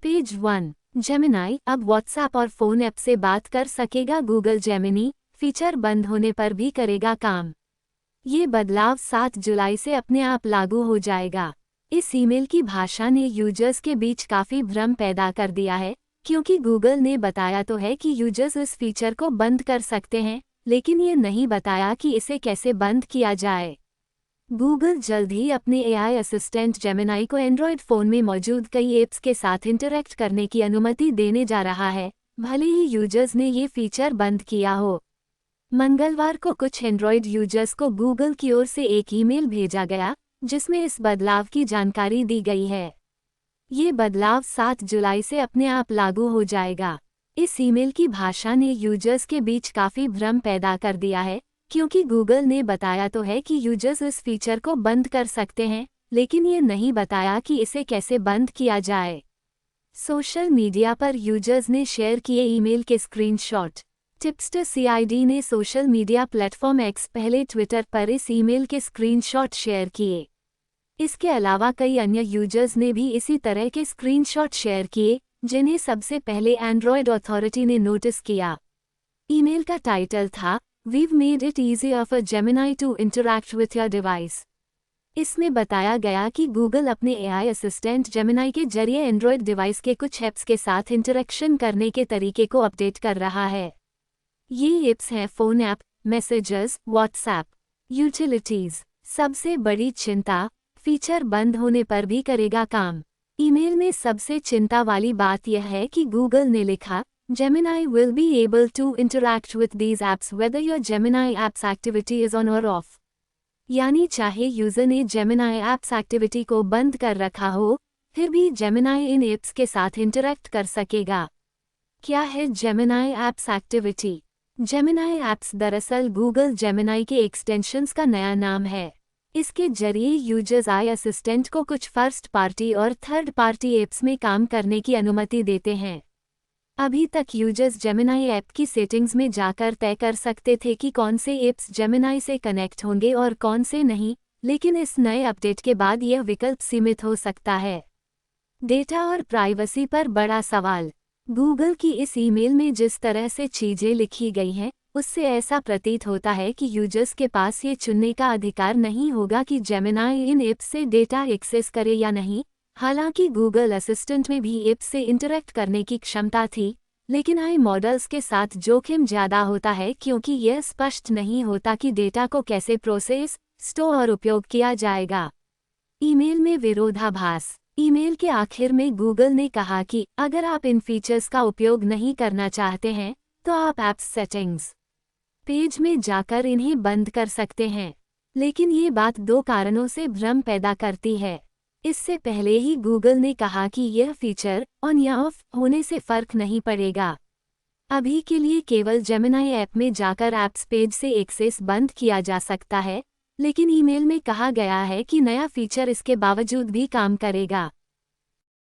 Page 1। Gemini अब WhatsApp और phone app से बात कर सकेगा। गूगल जेमिनी फीचर बंद होने पर भी करेगा काम। ये बदलाव 7 जुलाई से अपने आप लागू हो जाएगा। इस ईमेल की भाषा ने यूजर्स के बीच काफ़ी भ्रम पैदा कर दिया है, क्योंकि गूगल ने बताया तो है कि यूजर्स इस फीचर को बंद कर सकते हैं, लेकिन ये नहीं बताया कि इसे कैसे बंद किया जाए। गूगल जल्द ही अपने एआई असिस्टेंट जेमिनाई को एंड्रॉयड फ़ोन में मौजूद कई ऐप्स के साथ इंटरैक्ट करने की अनुमति देने जा रहा है, भले ही यूजर्स ने ये फीचर बंद किया हो। मंगलवार को कुछ एंड्रॉयड यूजर्स को गूगल की ओर से एक ईमेल भेजा गया, जिसमें इस बदलाव की जानकारी दी गई है। ये बदलाव 7 जुलाई से अपने आप लागू हो जाएगा। इस ईमेल की भाषा ने यूजर्स के बीच काफ़ी भ्रम पैदा कर दिया है, क्योंकि गूगल ने बताया तो है कि यूजर्स इस फीचर को बंद कर सकते हैं, लेकिन ये नहीं बताया कि इसे कैसे बंद किया जाए। सोशल मीडिया पर यूजर्स ने शेयर किए ईमेल के स्क्रीनशॉट। टिप्सटर सीआईडी ने सोशल मीडिया प्लेटफॉर्म एक्स पहले ट्विटर पर इस ईमेल के स्क्रीनशॉट शेयर किए। इसके अलावा कई अन्य यूजर्स ने भी इसी तरह के स्क्रीनशॉट शेयर किए, जिन्हें सबसे पहले एंड्रॉयड अथॉरिटी ने नोटिस किया। ईमेल का टाइटल था, "We've made it easier for Gemini to interact with your device." इसमें बताया गया कि गूगल अपने एआई असिस्टेंट जेमिनाई के जरिए एंड्रॉयड डिवाइस के कुछ ऐप्स के साथ इंटरेक्शन करने के तरीके को अपडेट कर रहा है। ये ऐप्स हैं phone app, messages, WhatsApp. Utilities. सबसे बड़ी चिंता, फीचर बंद होने पर भी करेगा काम। ईमेल में सबसे चिंता वाली बात यह है कि गूगल ने लिखा, Gemini will be able to interact with these apps whether your Gemini apps activity is on or off. यानी चाहे यूज़र ने Gemini apps एक्टिविटी को बंद कर रखा हो, फिर भी Gemini इन एप्स के साथ इंटरैक्ट कर सकेगा। क्या है Gemini apps activity? Gemini apps दरअसल गूगल Gemini के एक्सटेंशंस का नया नाम है। इसके जरिए यूजर्स आई असिस्टेंट को कुछ फर्स्ट पार्टी और थर्ड पार्टी ऐप्स में काम करने की अनुमति देते हैं। अभी तक यूजर्स जेमिनाई ऐप की सेटिंग्स में जाकर तय कर सकते थे कि कौन से ऐप्स जेमिनाई से कनेक्ट होंगे और कौन से नहीं, लेकिन इस नए अपडेट के बाद यह विकल्प सीमित हो सकता है। डेटा और प्राइवेसी पर बड़ा सवाल। गूगल की इस ईमेल में जिस तरह से चीज़ें लिखी गई हैं, उससे ऐसा प्रतीत होता है कि यूजर्स के पास ये चुनने का अधिकार नहीं होगा कि जेमिनाई इन ऐप्स से डेटा एक्सेस करे या नहीं। हालांकि गूगल असिस्टेंट में भी ऐप से इंटरैक्ट करने की क्षमता थी, लेकिन आई मॉडल्स के साथ जोखिम ज़्यादा होता है क्योंकि यह स्पष्ट नहीं होता कि डेटा को कैसे प्रोसेस, स्टोर और उपयोग किया जाएगा। ईमेल में विरोधाभास। ईमेल के आखिर में गूगल ने कहा कि अगर आप इन फीचर्स का उपयोग नहीं करना चाहते हैं, तो आप ऐप्स सेटिंग्स पेज में जाकर इन्हें बंद कर सकते हैं। लेकिन ये बात दो कारणों से भ्रम पैदा करती है। इससे पहले ही गूगल ने कहा कि यह फीचर ऑन या ऑफ होने से फर्क नहीं पड़ेगा। अभी के लिए केवल जेमिनाई ऐप में जाकर ऐप्स पेज से एक्सेस बंद किया जा सकता है, लेकिन ईमेल में कहा गया है कि नया फीचर इसके बावजूद भी काम करेगा।